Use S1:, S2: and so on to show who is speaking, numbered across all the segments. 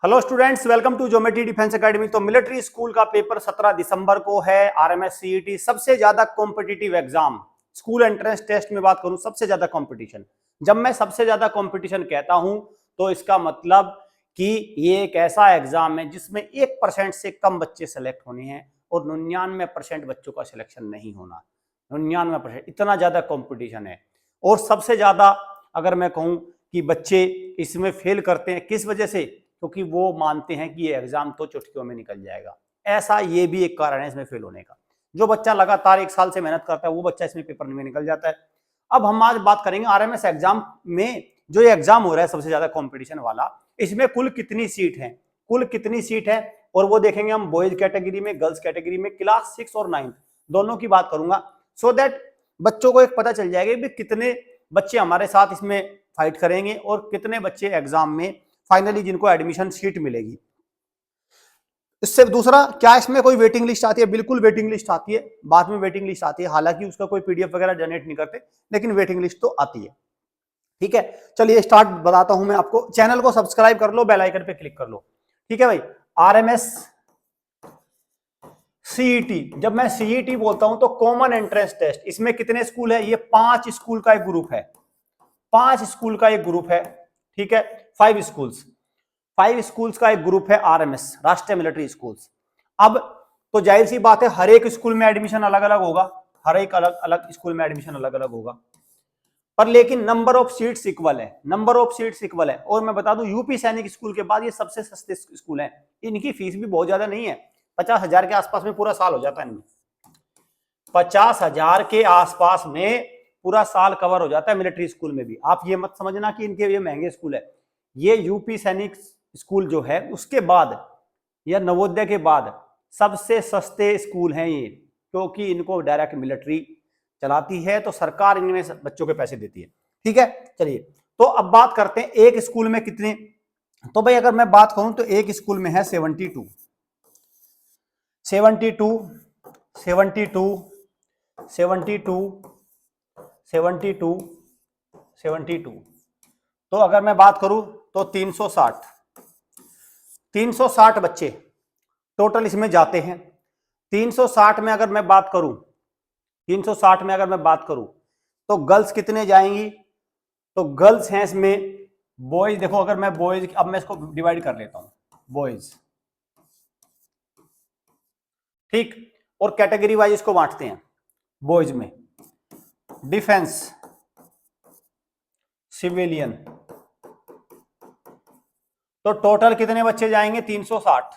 S1: Hello students, welcome to Geometry Defence Academy. तो military school का paper 17 दिसंबर को है। आरएमएस सीईटी सबसे ज्यादा competitive exam, school entrance test में बात करूं सबसे ज्यादा कंपटीशन। जब मैं सबसे ज्यादा कंपटीशन कहता हूं तो इसका मतलब कि ये एक ऐसा एग्जाम है जिसमें 1% से कम बच्चे सेलेक्ट होने हैं और 99% बच्चों का सिलेक्शन नहीं होना। 99%, इतना ज्यादा कॉम्पिटिशन है। और सबसे ज्यादा अगर मैं कहूं कि बच्चे इसमें फेल करते हैं, किस वजह से? क्योंकि वो मानते हैं कि ये एग्जाम तो चुटकियों में निकल जाएगा। ऐसा ये भी एक कारण है इसमें फेल होने का। जो बच्चा लगातार 1 साल से मेहनत करता है वो बच्चा इसमें पेपर में निकल जाता है। अब हम आज बात करेंगे आरएमएस एग्जाम में, जो ये एग्जाम हो रहा है सबसे ज्यादा कंपटीशन वाला, इसमें कुल कितनी सीट है, कुल कितनी सीट है, और वो देखेंगे हम बॉयज कैटेगरी में, गर्ल्स कैटेगरी में, क्लास 6 और 9 दोनों की बात करूंगा, सो दैट बच्चों को एक पता चल जाएगा कि कितने बच्चे हमारे साथ इसमें फाइट करेंगे और कितने बच्चे एग्जाम में फाइनली जिनको एडमिशन सीट मिलेगी। इससे दूसरा, क्या इसमें कोई वेटिंग लिस्ट आती है? बिल्कुल वेटिंग लिस्ट आती है, बाद में वेटिंग लिस्ट आती है। हालांकि उसका कोई पीडीएफ वगैरह जनरेट नहीं करते, लेकिन वेटिंग लिस्ट तो आती है। ठीक है, चलिए स्टार्ट बताता हूं मैं आपको। चैनल को सब्सक्राइब कर लो, बेल आइकन पे क्लिक कर लो। ठीक है भाई। आरएमएस सीईटी, जब मैं सीईटी बोलता हूं तो कॉमन एंट्रेंस टेस्ट, इसमें कितने स्कूल है? ये 5 स्कूल का एक ग्रुप है, 5 स्कूल का एक ग्रुप है। ठीक है, 5 स्कूल्स, 5 स्कूल्स का एक ग्रुप है आरएमएस, राष्ट्रीय मिलिट्री स्कूल्स। अब तो जाहिर सी बात है हर एक स्कूल में एडमिशन अलग अलग होगा, हर एक अलग अलग स्कूल में एडमिशन अलग अलग होगा, पर लेकिन नंबर ऑफ सीट्स इक्वल है, नंबर ऑफ सीट्स इक्वल है। और मैं बता दूं, यूपी सैनिक स्कूल के बाद ये सबसे सस्ते स्कूल हैं। इनकी फीस भी बहुत ज्यादा नहीं है, 50,000 के आसपास में पूरा साल हो जाता है इनमें। 50,000 के आसपास में पूरा साल कवर हो जाता है मिलिट्री स्कूल में भी। आप ये मत समझना कि इनके ये महंगे स्कूल है। ये यूपी सैनिक स्कूल जो है उसके बाद या नवोदय के बाद सबसे सस्ते स्कूल हैं ये, क्योंकि इनको डायरेक्ट मिलिट्री चलाती है तो सरकार इनमें बच्चों के पैसे देती है। ठीक है, चलिए तो अब बात करते हैं एक स्कूल में कितने। तो भाई अगर मैं बात करूं तो एक स्कूल में है 72, 72, 72, 72, 72, 72। तो अगर मैं बात करूं तो 360, 360 बच्चे टोटल इसमें जाते हैं। 360 में अगर मैं बात करूं, 360 में अगर मैं बात करूं तो गर्ल्स कितने जाएंगी? तो गर्ल्स हैं इसमें, बॉयज देखो, अगर मैं बॉयज, अब मैं इसको डिवाइड कर लेता हूं, बॉयज, ठीक, और कैटेगरी वाइज इसको बांटते हैं। बॉयज में डिफेंस, सिविलियन, तो टोटल कितने बच्चे जाएंगे? 360।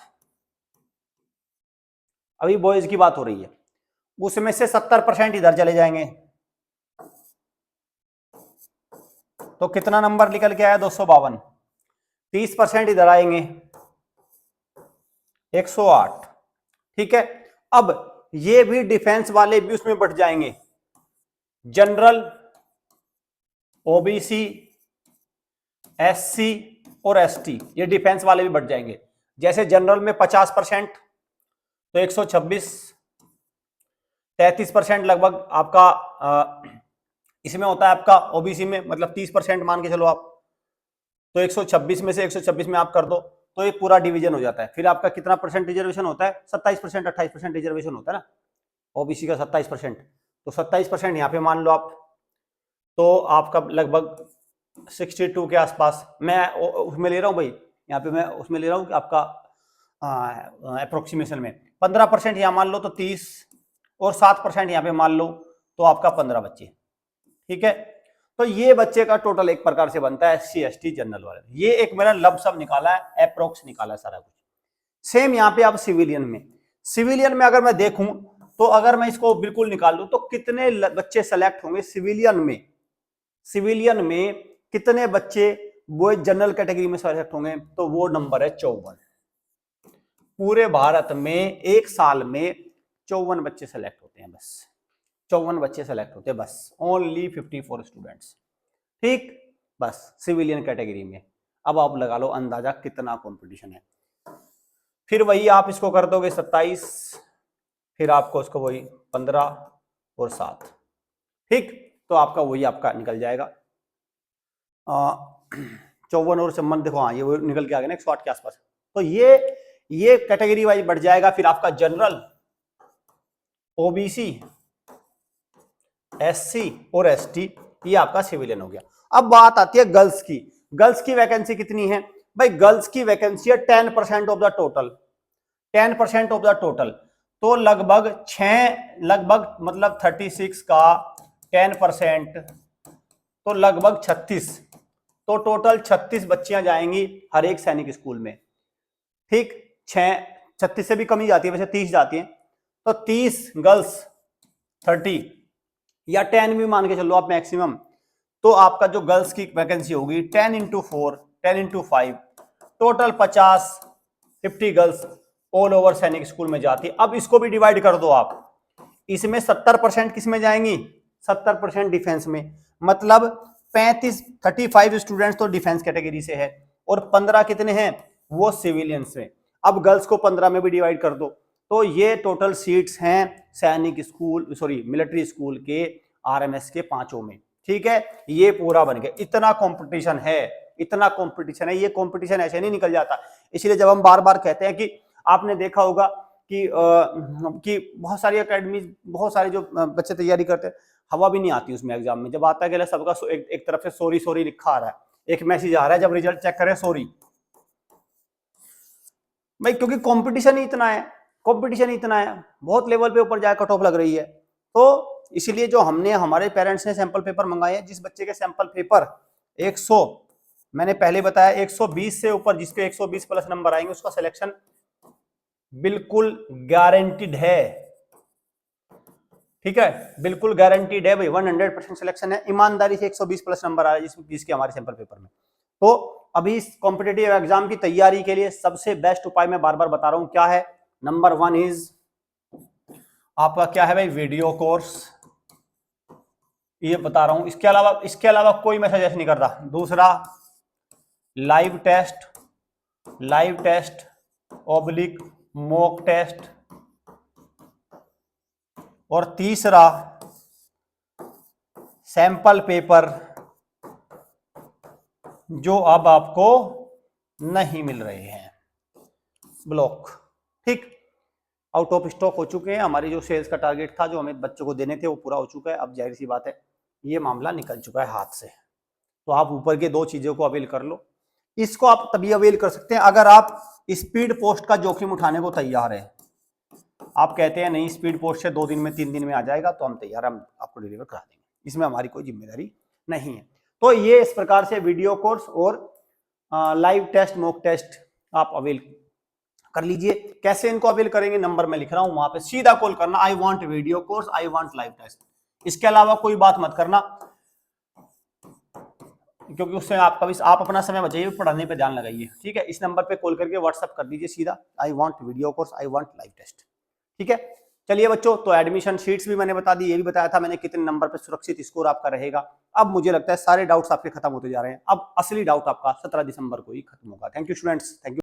S1: अभी बॉयज की बात हो रही है, उसमें से 70% इधर चले जाएंगे, तो कितना नंबर निकल के आया? 252। 30% इधर आएंगे, 108। ठीक है, अब ये भी डिफेंस वाले भी उसमें बढ़ जाएंगे, जनरल, ओबीसी, एससी और एसटी, ये डिफेंस वाले भी बढ़ जाएंगे। जैसे जनरल में 50% तो 126, 33% लगभग आपका इसमें होता है आपका ओबीसी में, मतलब 30% मान के चलो आप, तो 126 में से 126 में आप कर दो तो ये पूरा डिवीजन हो जाता है। फिर आपका कितना परसेंट रिजर्वेशन होता है? 27%, 28% रिजर्वेशन होता है ना ओबीसी का, 27%। तो 27% यहाँ पे मान लो आप, तो आपका लगभग 62 के आसपास, मैं उसमें ले रहा हूँ भाई, यहाँ पे मैं उसमें ले रहा हूँ आपका अप्रोक्सीमेशन में 15% यहाँ मान लो तो 30, और 7% यहाँ पे मान लो तो आपका 15 बच्चे। ठीक है, तो ये बच्चे का टोटल एक प्रकार से बनता है एससी एसटी जनरल वाले। ये एक मेरा लब सब निकाला है, अप्रोक्स निकाला है सारा कुछ। सेम यहाँ पे आप सिविलियन में, सिविलियन में अगर मैं देखूं तो अगर मैं इसको बिल्कुल निकाल लूं तो कितने बच्चे सेलेक्ट होंगे सिविलियन में? सिविलियन में कितने बच्चे वो जनरल कैटेगरी में सेलेक्ट होंगे? तो वो नंबर है 54। पूरे भारत में एक साल में 54 बच्चे सेलेक्ट होते हैं, बस 54 बच्चे सेलेक्ट होते हैं, बस ओनली 54 स्टूडेंट्स। ठीक, बस सिविलियन कैटेगरी में। अब आप लगा लो अंदाजा कितना कंपटीशन है। फिर वही आप इसको कर दोगे 27, फिर आपको इसको वही 15 और 7। ठीक, तो आपका वही आपका निकल जाएगा 54 और संबंध देखो, हाँ ये वो निकल के आ गया ना 108 के आसपास। तो ये कैटेगरी वाइज बढ़ जाएगा। फिर आपका जनरल, ओबीसी, एससी और एसटी, ये आपका सिविलियन हो गया। अब बात आती है गर्ल्स की। गर्ल्स की वैकेंसी कितनी है भाई? गर्ल्स की वैकेंसी है 10% of the total, 10% of the total. तो लगभग मतलब 36 का 10%, तो लगभग 36। तो टोटल 36 बच्चियां जाएंगी हर एक सैनिक स्कूल में। ठीक, 36 से भी कम ही जाती है वैसे, 30 जाती है। तो 30 गर्ल्स, 30 या 10 भी मान के चलो आप मैक्सिमम। तो आपका जो गर्ल्स की वैकेंसी होगी 10 into 4, 10 into 5, total 50 girls all over सैनिक स्कूल में जाती है। अब इसको भी डिवाइड कर दो आप, इसमें 70% किस में जाएंगी? 70% डिफेंस में। मतलब 35 स्टूडेंट्स तो डिफेंस कैटेगरी से है और 15 कितने हैं? वो सिविलियंस में। अब गर्ल्स को 15 में भी डिवाइड कर दो, तो ये टोटल सीट्स हैं सैनिक स्कूल, सॉरी मिलिट्री स्कूल के आरएमएस के 5 में। ठीक है, ये पूरा बन गया। इतना कंपटीशन है, इतना कंपटीशन है। ये कंपटीशन ऐसे नहीं निकल जाता। इसलिए जब हम बार बार कहते हैं कि आपने देखा होगा कि बहुत सारी एकेडमी, बहुत सारे जो बच्चे तैयारी करते हैं, हवा भी नहीं आती उसमें एग्जाम में। जब आता है सबका एक तरफ से सॉरी सॉरी लिखा आ रहा है, एक मैसेज आ रहा है जब रिजल्ट चेक करें सॉरी भाई, क्योंकि कंपटीशन ही इतना है, कंपटीशन ही इतना है, बहुत लेवल पे ऊपर जाकर कट ऑफ लग रही है। तो इसीलिए जो हमने, हमारे पेरेंट्स ने सैंपल पेपर मंगाए हैं, जिस बच्चे के सैंपल पेपर 100, मैंने पहले बताया 120 से ऊपर जिसके 120 प्लस नंबर आएंगे उसका सिलेक्शन बिल्कुल गारंटीड है। ठीक है, बिल्कुल गारंटीड है भाई, 100% सिलेक्शन है। ईमानदारी से 120 प्लस नंबर आ रहा है जिसके हमारे सैंपल पेपर में। तो अभी इस कॉम्पिटिटिव एग्जाम की तैयारी के लिए सबसे बेस्ट उपाय मैं बार बार बता रहा हूं, क्या है? नंबर 1 इज आपका क्या है भाई? वीडियो कोर्स, ये बता रहा हूं। इसके अलावा कोई मैं सजेस्ट नहीं कर रहा। दूसरा live test oblique mock test, और तीसरा सैंपल पेपर जो अब आपको नहीं मिल रहे हैं, ब्लॉक। ठीक, आउट ऑफ स्टॉक हो चुके हैं। हमारी जो सेल्स का टारगेट था जो हमें बच्चों को देने थे वो पूरा हो चुका है। अब जाहिर सी बात है ये मामला निकल चुका है हाथ से। तो आप ऊपर के 2 चीजों को अवेल कर लो। इसको आप तभी अवेल कर सकते हैं अगर आप स्पीड पोस्ट का जोखिम उठाने को तैयार है। आप कहते हैं नहीं स्पीड पोस्ट से 2 दिन में 3 दिन में आ जाएगा, तो हम तैयार, हम आपको डिलीवर करा देंगे, इसमें हमारी कोई जिम्मेदारी नहीं है। तो ये इस प्रकार से वीडियो कोर्स और लाइव टेस्ट मॉक टेस्ट आप अवेल कर लीजिए। कैसे इनको अवेल करेंगे? नंबर मैं लिख रहा हूं, वहां पे सीधा कॉल करना, I want video course, I want live test. इसके अलावा कोई बात मत करना, क्योंकि उससे आपका भी, आप अपना समय बचाइए, पढ़ाने पे ध्यान लगाइए। ठीक है, इस नंबर पे कॉल करके व्हाट्सएप कर दीजिए सीधा, I want video course, I want live test. ठीक है, चलिए बच्चों, तो एडमिशन शीट्स भी मैंने बता दी, ये भी बताया था मैंने कितने नंबर पे सुरक्षित स्कोर आपका रहेगा। अब मुझे लगता है सारे डाउट्स आपके खत्म होते जा रहे हैं। अब असली डाउट आपका 17 दिसंबर को ही खत्म होगा। Thank you students, thank you.